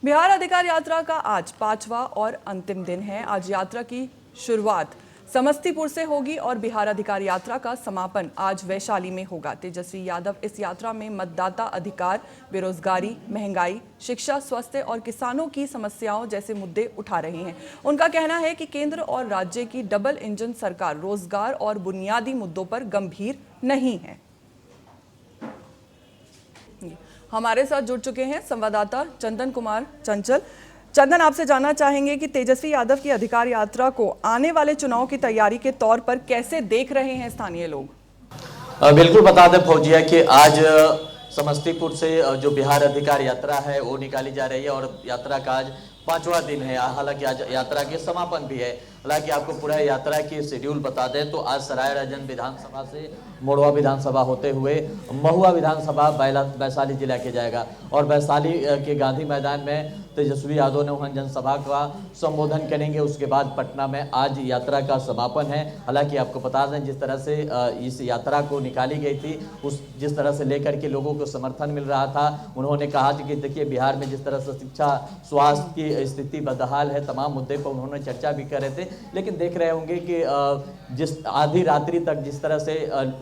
बिहार अधिकार यात्रा का आज 5वां और अंतिम दिन है। आज यात्रा की शुरुआत समस्तीपुर से होगी और बिहार अधिकार यात्रा का समापन आज वैशाली में होगा। तेजस्वी यादव इस यात्रा में मतदाता अधिकार, बेरोजगारी, महंगाई, शिक्षा, स्वास्थ्य और किसानों की समस्याओं जैसे मुद्दे उठा रहे हैं। उनका कहना है कि केंद्र और राज्य की डबल इंजन सरकार रोजगार और बुनियादी मुद्दों पर गंभीर नहीं है। हमारे साथ जुड़ चुके हैं संवाददाता चंदन कुमार चंचल। चंदन, आपसे जानना चाहेंगे कि तेजस्वी यादव की अधिकार यात्रा को आने वाले चुनाव की तैयारी के तौर पर कैसे देख रहे हैं स्थानीय लोग? बिल्कुल बता दें फौजिया कि आज समस्तीपुर से जो बिहार अधिकार यात्रा है वो निकाली जा रही है और यात्रा का आज 5वां दिन है। हालांकि आज यात्रा के समापन भी है। हालांकि आपको पूरा यात्रा की शेड्यूल बता दें तो आज सरायरंजन विधानसभा से मोड़वा विधानसभा होते हुए महुआ विधानसभा वैशाली जिला के जाएगा और वैशाली के गांधी मैदान में तेजस्वी यादव ने वहाँ जनसभा का संबोधन करेंगे। उसके बाद पटना में आज यात्रा का समापन है। हालांकि आपको बता दें जिस तरह से इस यात्रा को निकाली गई थी, जिस तरह से लेकर के लोगों को समर्थन मिल रहा था, उन्होंने कहा कि देखिए बिहार में जिस तरह से शिक्षा, स्वास्थ्य की स्थिति बदहाल है, तमाम मुद्दे पर उन्होंने चर्चा भी कर रहे थे। लेकिन देख रहे होंगे कि जिस आधी रात्रि तक जिस तरह से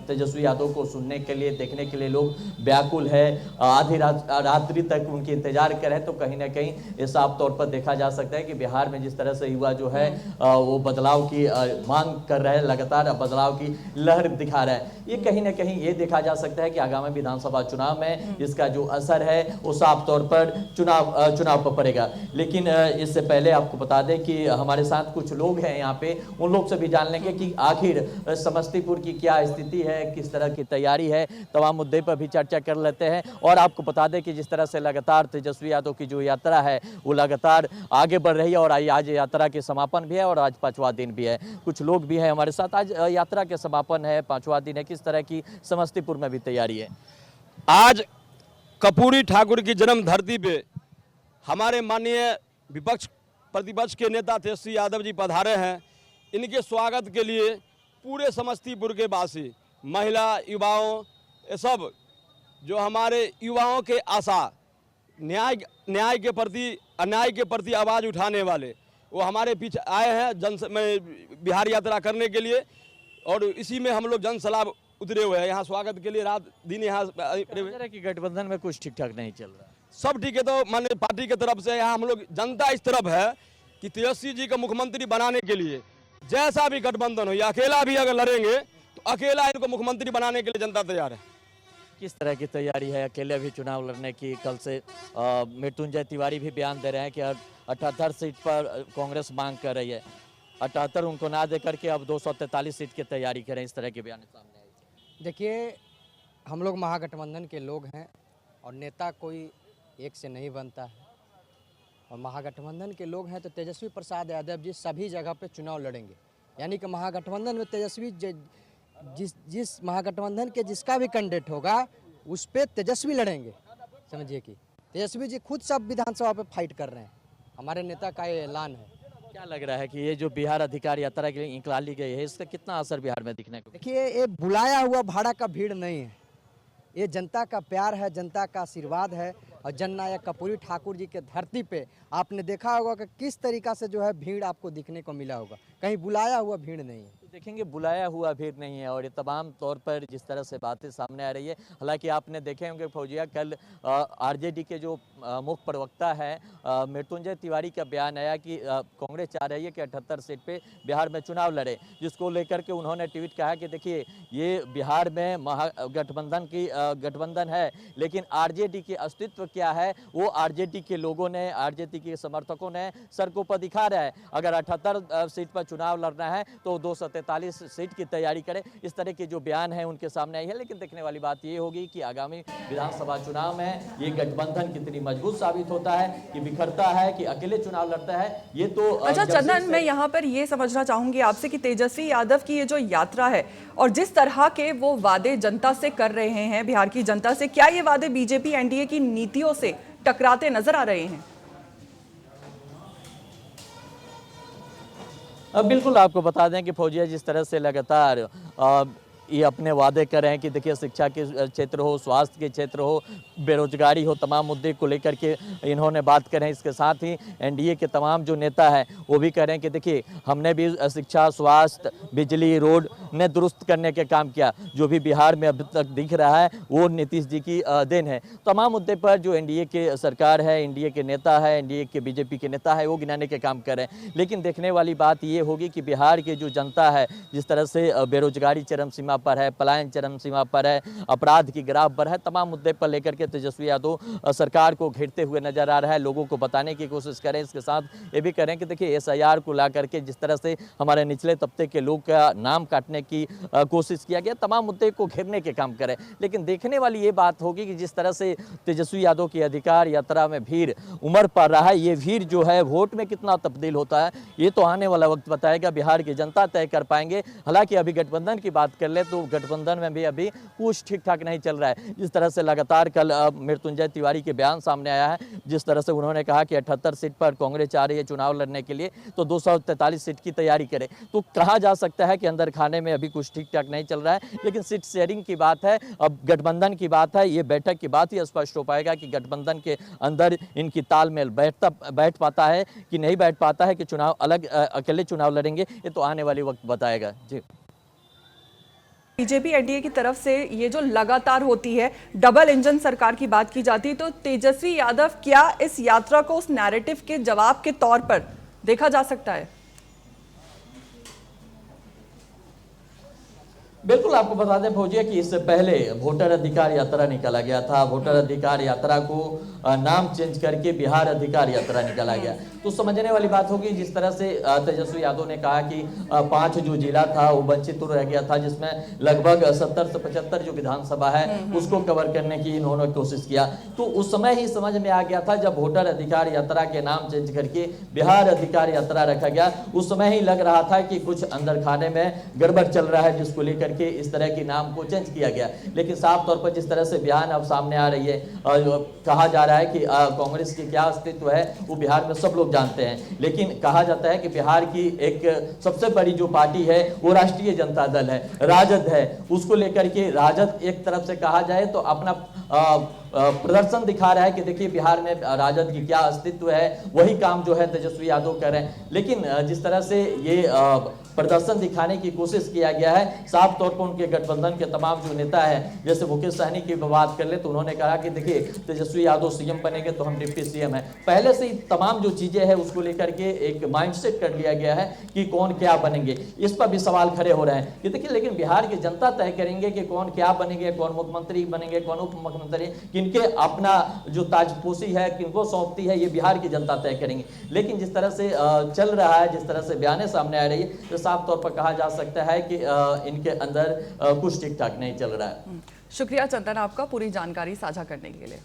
तेजस्वी यादव को सुनने के लिए, देखने के लिए लोग व्याकुल है, आधी रात्रि तक उनकी इंतजार करें, तो कहीं ना कहीं ये साफ तौर पर देखा जा सकता है कि बिहार में जिस तरह से युवा जो है वो बदलाव की मांग कर रहे हैं, लगातार बदलाव की लहर दिखा रहा है। ये कहीं ना कहीं ये देखा जा सकता है कि आगामी विधानसभा चुनाव में इसका जो असर है वो साफ तौर पर चुनाव पर पड़ेगा। लेकिन इससे पहले आपको बता दें कि हमारे साथ कुछ लोग हैं यहाँ पे, उन लोग से भी जान लेंगे कि आखिर समस्तीपुर की क्या स्थिति है, किस तरह की तैयारी है, तमाम मुद्दे पर भी चर्चा कर लेते हैं। और आपको बता दें कि जिस तरह से लगातार तेजस्वी यादव की जो यात्रा है वो लगातार आगे बढ़ रही है और आज यात्रा के समापन भी है और आज 5वां दिन भी है। कुछ लोग भी हैं हमारे साथ। आज यात्रा के समापन है, 5वां दिन है, किस तरह की समस्तीपुर में भी तैयारी है? आज कर्पूरी ठाकुर की जन्म धरती पे हमारे माननीय विपक्ष प्रतिपक्ष के नेता तेजस्वी यादव जी पधारे हैं। इनके स्वागत के लिए पूरे समस्तीपुर के वासी, महिला, युवाओं, ये सब जो हमारे युवाओं के आशा, न्याय के प्रति, अन्याय के प्रति आवाज़ उठाने वाले, वो हमारे पीछे आए हैं बिहार यात्रा करने के लिए। और इसी में हम लोग जनसलाब उतरे हुए हैं। यहाँ स्वागत के लिए रात दिन यहाँ कि गठबंधन में कुछ ठीक ठाक नहीं चल रहा, सब ठीक है। तो माननीय पार्टी की तरफ से यहाँ हम लोग, जनता इस तरफ है कि तेजस्वी जी को मुख्यमंत्री बनाने के लिए जैसा भी गठबंधन हो, या अकेला भी अगर लड़ेंगे तो अकेला इनको मुख्यमंत्री बनाने के लिए जनता तैयार है। किस तरह की तैयारी है अकेले भी चुनाव लड़ने की? कल से मृत्युंजय तिवारी भी बयान दे रहे हैं कि 78 सीट पर कांग्रेस मांग कर रही है, 78 उनको ना दे करके अब 243 सीट की तैयारी करें, इस तरह के बयान सामने आए। देखिए, हम लोग महागठबंधन के लोग हैं और नेता कोई एक से नहीं बनता है और महागठबंधन के लोग हैं तो तेजस्वी प्रसाद यादव जी सभी जगह पे चुनाव लड़ेंगे। यानी कि महागठबंधन में तेजस्वी जिस महागठबंधन के जिसका भी कैंडिडेट होगा उस पे तेजस्वी लड़ेंगे। समझिए कि तेजस्वी जी खुद सब विधानसभा पे फाइट कर रहे हैं। हमारे नेता का ये ऐलान है। क्या लग रहा है कि ये जो बिहार अधिकार यात्रा के लिए निकाली गई है, इसका कितना असर बिहार में दिखने को? देखिए, ये बुलाया हुआ भाड़ा का भीड़ नहीं है, ये जनता का प्यार है, जनता का आशीर्वाद है। और जननायक कर्पूरी ठाकुर जी के धरती पे आपने देखा होगा कि किस तरीका से जो है भीड़ आपको दिखने को मिला होगा, कहीं बुलाया हुआ भीड़ नहीं है। देखेंगे बुलाया हुआ भीड़ नहीं है और ये तमाम तौर पर जिस तरह से बातें सामने आ रही है। हालांकि आपने देखे होंगे फौजिया, कल आरजेडी के जो मुख्य प्रवक्ता है मृत्युंजय तिवारी का बयान आया कि कांग्रेस चाह रही है कि 78 सीट पे बिहार में चुनाव लड़े, जिसको लेकर के उन्होंने ट्वीट कहा कि देखिए ये बिहार में गठबंधन है, लेकिन आरजेडी के अस्तित्व क्या है वो आरजेडी के लोगों ने, आरजेडी के समर्थकों ने सड़कों पर दिखा रहा है। अगर 78 सीट पर चुनाव लड़ना है तो 243 सीट की तैयारी करें, इस तरह के जो बयान है उनके सामने आई है। लेकिन देखने वाली बात ये होगी कि आगामी विधानसभा चुनाव में ये गठबंधन कितनी मजबूत साबित होता है, कि बिखरता है, कि अकेले चुनाव लड़ता है, ये तो। अच्छा चंदन, मैं यहाँ पर ये समझना चाहूंगी आपसे कि तेजस्वी यादव की ये जो यात्रा है और जिस तरह के वो वादे जनता से कर रहे हैं, बिहार की जनता से, क्या ये वादे बीजेपी एनडीए की नीतियों से टकराते नजर आ रहे हैं? अब बिल्कुल आपको बता दें कि फौजिया जिस तरह से लगातार ये अपने वादे कर रहे हैं कि देखिए शिक्षा के क्षेत्र हो, स्वास्थ्य के क्षेत्र हो, बेरोजगारी हो, तमाम मुद्दे को लेकर के इन्होंने बात कर रहे हैं। इसके साथ ही एनडीए के तमाम जो नेता हैं वो भी कह रहे हैं कि देखिए हमने भी शिक्षा, स्वास्थ्य, बिजली, रोड ने दुरुस्त करने के काम किया। जो भी बिहार में अभी तक दिख रहा है वो नीतीश जी की देन है। तमाम मुद्दे पर जो एनडीए के सरकार है, एनडीए के नेता है, एनडीए के बीजेपी के नेता है वो गिनाने के काम कर रहे हैं। लेकिन देखने वाली बात ये होगी कि बिहार की जो जनता है, जिस तरह से बेरोजगारी चरम सीमा पर है, पलायन चरम सीमा पर है, अपराध की ग्राफ पर है, तमाम मुद्दे पर लेकर के तेजस्वी यादव सरकार को घेरते हुए नजर आ रहा है। लोगों को बताने की कोशिश करें, इसके साथ ये भी करें कि देखिए एसआईआर को ला करके जिस तरह से हमारे निचले तबके के लोग का नाम काटने की कोशिश किया गया, तमाम मुद्दे को घेरने के काम करें। लेकिन देखने वाली ये बात होगी कि जिस तरह से तेजस्वी यादव की अधिकार यात्रा में भीड़ उमड़ पड़ रहा है, ये भीड़ जो है वोट में कितना तब्दील होता है ये तो आने वाला वक्त बताएगा, बिहार की जनता तय कर पाएंगे। हालांकि अभी गठबंधन की बात कर ले तो गठबंधन में भी अभी कुछ ठीक ठाक नहीं चल रहा है। जिस तरह से लगातार कल मृत्युंजय तिवारी के बयान सामने आया है, जिस तरह से उन्होंने कहा कि 78 सीट पर कांग्रेस चाह रही है चुनाव लड़ने के लिए तो 243 सीट की तैयारी करे, तो कहा जा सकता है कि अंदर खाने में अभी कुछ ठीक ठाक नहीं चल रहा है। लेकिन सीट शेयरिंग की बात है, अब गठबंधन की बात है, ये बैठक की बात ही स्पष्ट हो पाएगा कि गठबंधन के अंदर इनकी तालमेल बैठ पाता है कि नहीं बैठ पाता है, कि चुनाव अलग अकेले चुनाव लड़ेंगे, ये तो आने वाली वक्त बताएगा। जी, बीजेपी एनडीए की तरफ से ये जो लगातार होती है डबल इंजन सरकार की बात की जाती है, तो तेजस्वी यादव क्या इस यात्रा को उस नैरेटिव के जवाब के तौर पर देखा जा सकता है? बिल्कुल आपको बता दें फौजिया कि इससे पहले वोटर अधिकार यात्रा निकाला गया था। वोटर अधिकार यात्रा को नाम चेंज करके बिहार अधिकार यात्रा निकाला गया। तो समझने वाली बात होगी, जिस तरह से तेजस्वी यादव ने कहा कि 5 जो जिला था वो वंचित रह गया था, जिसमें लगभग 70 से 75 जो विधानसभा है उसको कवर करने की इन्होंने कोशिश किया। तो उस समय ही समझ में आ गया था जब वोटर अधिकार यात्रा के नाम चेंज करके बिहार अधिकार यात्रा रखा गया, उस समय ही लग रहा था कि कुछ अंदर खाने में गड़बड़ चल रहा है, जिसको लेकर के इस तरह के नाम को चेंज किया गया। लेकिन साफ तौर पर जिस तरह से बयान अब सामने आ रही है, कहा जा रहा है कि कांग्रेस की क्या अस्तित्व है वो बिहार में सब लोग जानते हैं, लेकिन कहा जाता है कि बिहार की एक सबसे बड़ी जो पार्टी है वो राष्ट्रीय जनता दल है, राजद है। उसको लेकर के राजद एक तरफ से कहा जाए तो अपना प्रदर्शन दिखा रहा है कि देखिए बिहार में राजद की क्या अस्तित्व है, वही काम जो है तेजस्वी यादव कर रहे हैं। लेकिन जिस तरह से ये प्रदर्शन दिखाने की कोशिश किया गया है, साफ तौर पर उनके गठबंधन के तमाम जो नेता है, जैसे मुकेश सहनी की बात कर ले तो उन्होंने कहा कि देखिए तेजस्वी यादव सीएम बनेंगे तो हम डिप्टी सीएम है। पहले से ही तमाम जो चीजें हैं उसको लेकर के एक माइंडसेट कर लिया गया है कि कौन क्या बनेंगे। इस पर भी सवाल खड़े हो रहे हैं कि देखिए लेकिन बिहार की जनता तय करेंगे कि कौन क्या बनेंगे, कौन मुख्यमंत्री बनेंगे, कौन उप मुख्यमंत्री, किनके अपना जो ताजपोशी है किनको सौंपती है, ये बिहार की जनता तय करेंगे। लेकिन जिस तरह से चल रहा है, जिस तरह से बयानें सामने आ रही है, तो साफ तौर पर कहा जा सकता है कि इनके अंदर कुछ ठीक ठाक नहीं चल रहा है। शुक्रिया चंदन आपका पूरी जानकारी साझा करने के लिए।